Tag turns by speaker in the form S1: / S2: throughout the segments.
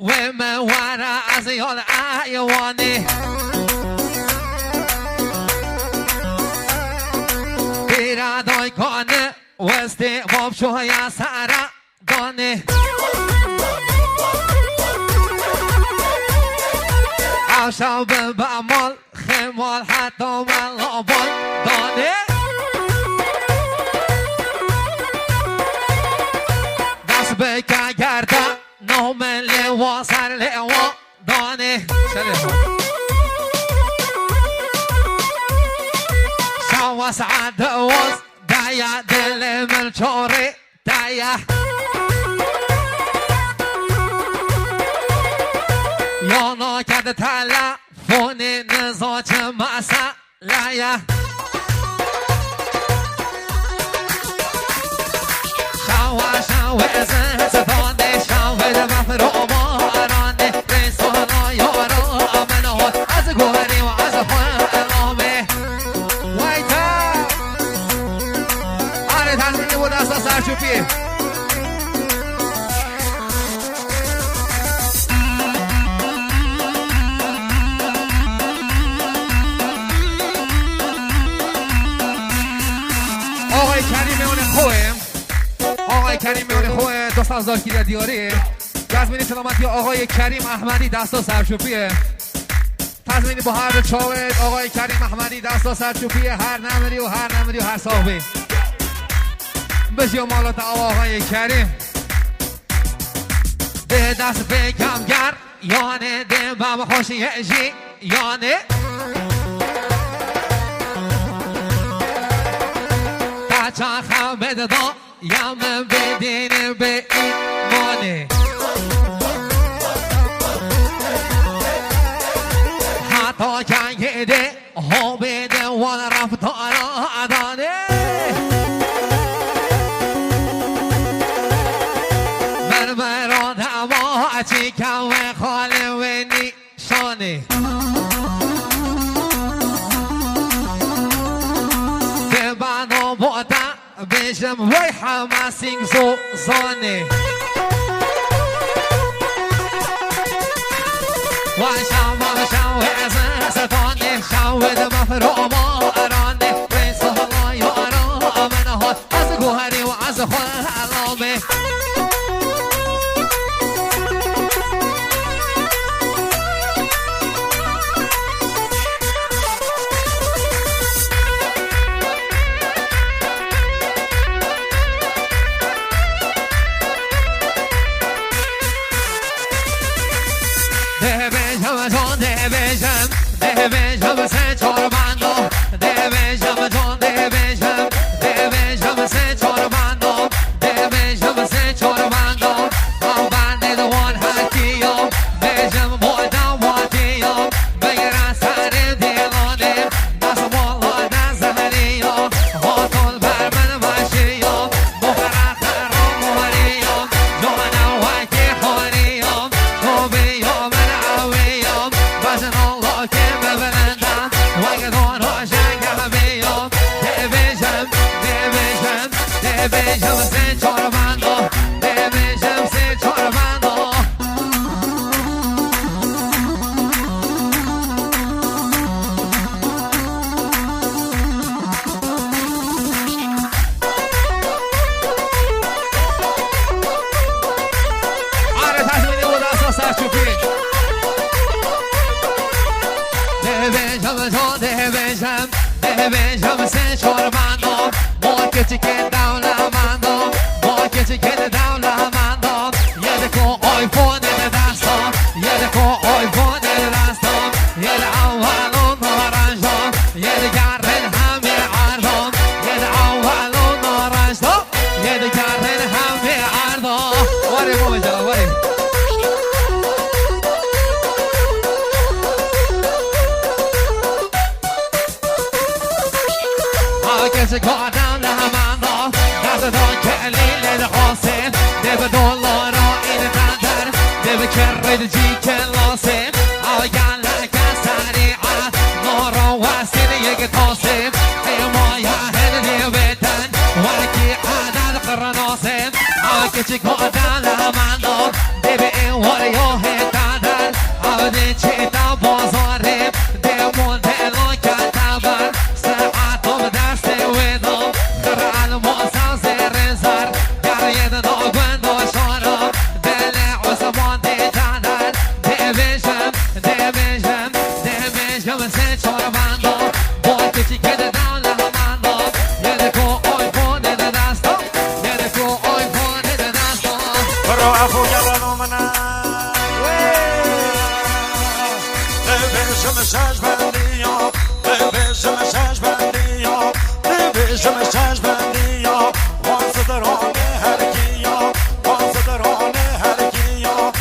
S1: ومن وراء زيال عيواني بیرادای کنه و استقباب شوی سرا دانه عشاب بعمل خمال حتی ملابان دانه دست بکن گرده نام لوا سر لوا دانه شو سعد واز دایا دل من چوری دایا یانا کرد تلفون نزاچ مسئله شو ازن ستانه شو دمف رو مارانه ریسانا یارا منو از گوهری و از خلامه وایتا آره تنظیمی بود اساس سرشوپی آقای کریم اون خوه آقای کریم اون خوه دوست از داشتگیری دیاری گزمینی سلامتی آقای کریم احمدی دستا سرشوپیه تزمینی با هر چاوید آقای کریم احمدی دستا سرشوپیه هر نمری و هر نمری و هر صاحبی بشی و مالات آقای کریم ده دست بگم گر یانه ده بم خوشی جی یانه چا خمد دا یم بدین به ایمانه حتی کنگیده ها بده وان رفتارا دانه من بران هوا چی کم خاله و نیشانه بجم وی حماسین زوزانه و شو ازن ستانه شو دمف رو مارانه ریس الله یارا منه از گوهری و از خلامه Devejam se chorbando, devejam John, devejam se chorbando, devejam se chorbando. Abande the one hakiyo, devejam boda watiyo, begira sare dilone, das molla das hariyo, hotol barman vashiyo, bukhara kharo moriyo, jona waki khoriyo, tobiyo manawiyo, bajan Allah ke Devejam se chorbando, devejam se chorbando. Are tazmini بود اساس چوپی. Devejam se chorbando, porque te quer dar uma mando, porque te quer dar uma mando. Yede ko iPhone de dasto, yede ko iPhone de dasto, yede awalo naranjo, yede garren hame ardo, yede awalo naranjo, yede garren hame ardo. Wari moja, wari. Kese kadam lahamando, dasta don kelile de hosen, deve dollara in bandar, deve kerred jiken losen, avgalla kasari'a, nora wasin yek tosen, moya hedi betan, waki adad qarnosen, kese kadam lahamando, deve وریاه دادر عبدی چی تا بازاریم دیمون دلو کتبر ساعتم دست ویدم خرال موسم زیر زر گرید ناگوند و شارم دل عثمان دی جادر دیویشم سه چار بندم با کچی که ددم لحمندم یه دکو آیفون ده دستم یه دکو آیفون ده دستم
S2: برو افو گردنو منم بشم شش بندی ها بشم شش بندی ها بشم شش بندی ها واسه درانه هرکی ها واسه درانه هرکی ها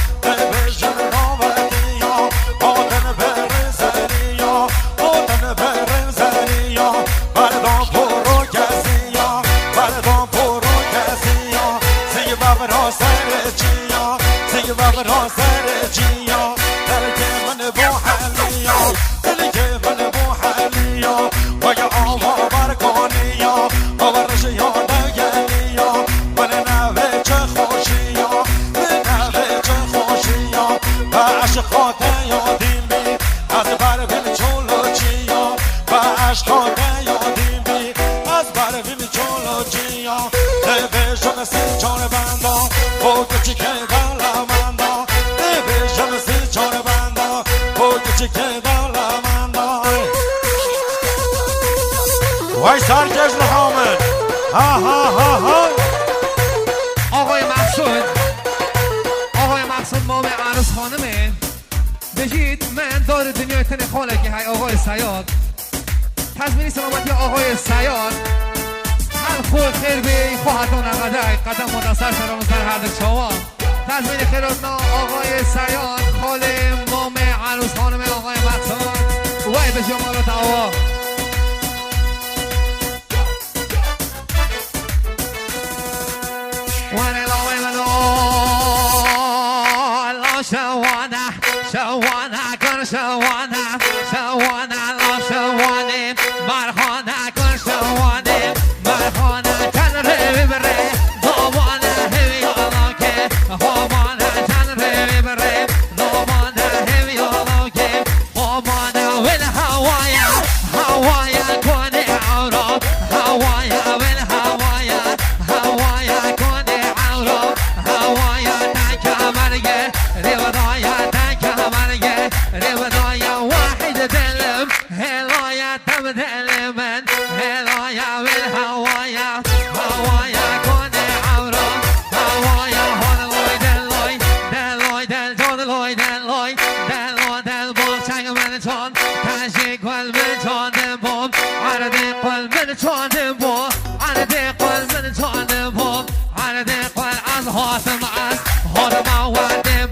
S2: بشم نامدی ها آدن برن زنی ها آدن برن زنی ها بردان پرو کسی ها بردان پرو کسی ها سی بابرا سر چی ها سی بابرا سر چی ها درک من بو حلی ها درک من بو حلی ها و یا آوا برکانی ها آورش یا نگلی ها من نوه چه خوشی ها من نوه چه خوشی ها و عشقات یادیم بی از برفیم چولو چی ها و عشقات یادیم بی از برفیم چولو چی ها نوشم سی چار بندا بود چی که دلمندا نوشم سی چار بندا بود چی که دلمندا وای سرکش لحامد ها ها ها ها
S1: آقای مقصود مام عروس خانمه بگید من دار دنیای تن خاله که های آقای سیاد تزمینی سلامتی آقای سیاد هر خود خیر بی خواهدان اقدر قدم مدسر شرام سر هر دک شوا تزمین خیراتنا آقای سیاد خاله مام عروس خانمه آقای مقصود وای به شما رو تاوا شوانا شوانا کن شوانا شوانا لا شوانه مرخانه کن شوانه مرخانه کن روی بره دوبانه همی آلا که خوابانه کن روی بره دوبانه همی آلا که خوابانه ویل هوایا هوایا کنه عورا هوایا ویل هوایا هوایا کنه عورا هوایا تکه مرگه رودايا تاكا مرقة رودايا واحد دلم هلايا تبدل من هلايا والهوايا هوايا كون عورا هوايا هون لوي دلوي دلوي دل جون لوي دلوي دلو دل بوم شاق من جون تاشي قل من جون دبوم عرضي قل من جون دبوم عرضي قل من جون دبوم عرضي قل از هاتم از هاتم وادي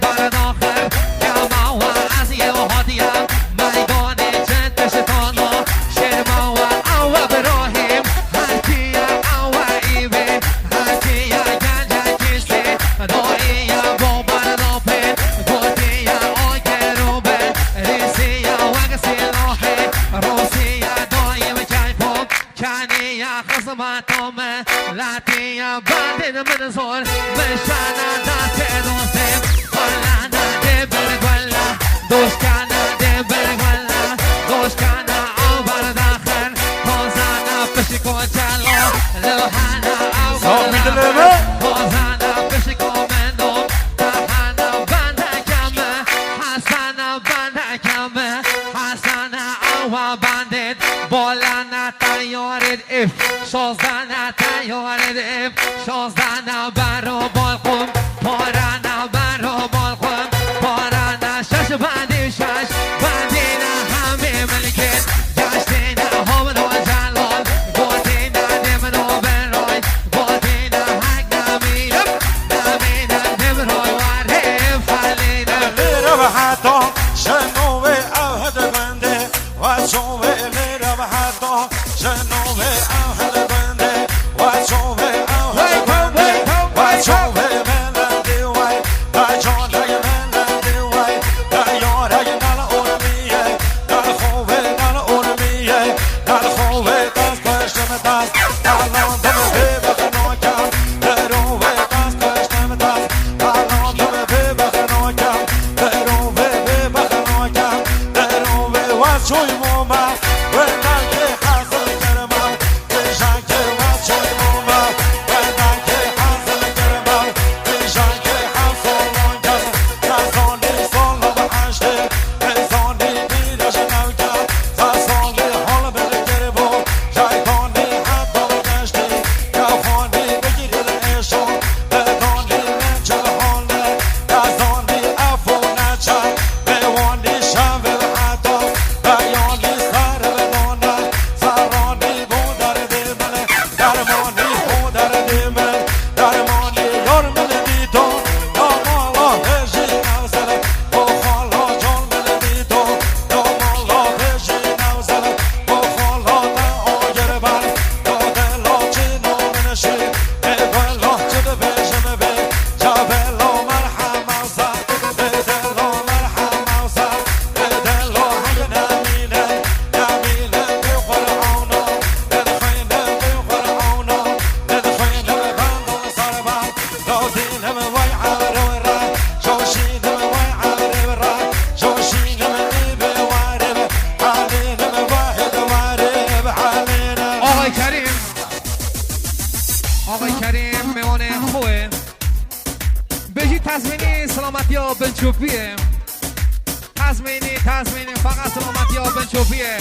S1: من زور مشانا دات دوستم فلانا ده برگولا دوشکانا ده برگولا دوشکانا او برداخر خوزانا پشکو جلو لوحانا او برداخر خوزانا پشکو مندوم تحانا بنده کمه حسانا بنده کمه حسانا او بندید بولانا تیارید اف شازانا تیارید اف شازانا برو بالقم پارانا برو بالقم پارانا شش بندی شش بندینا همه ملکت گشتینا همون و جلال گوتینا دمنو بروی گوتینا حق نمیم نمینا دمروی واره فلینا
S2: لیره و حتی شنوه اوهد بنده و شوه لیره و حتی شنوه اوهد بنده و شوه اوهد بنده و شوه
S1: میمونه خوه بجی تزمینی سلامتی ها بنچوبیه تزمینی فقط سلامتی ها بنچوبیه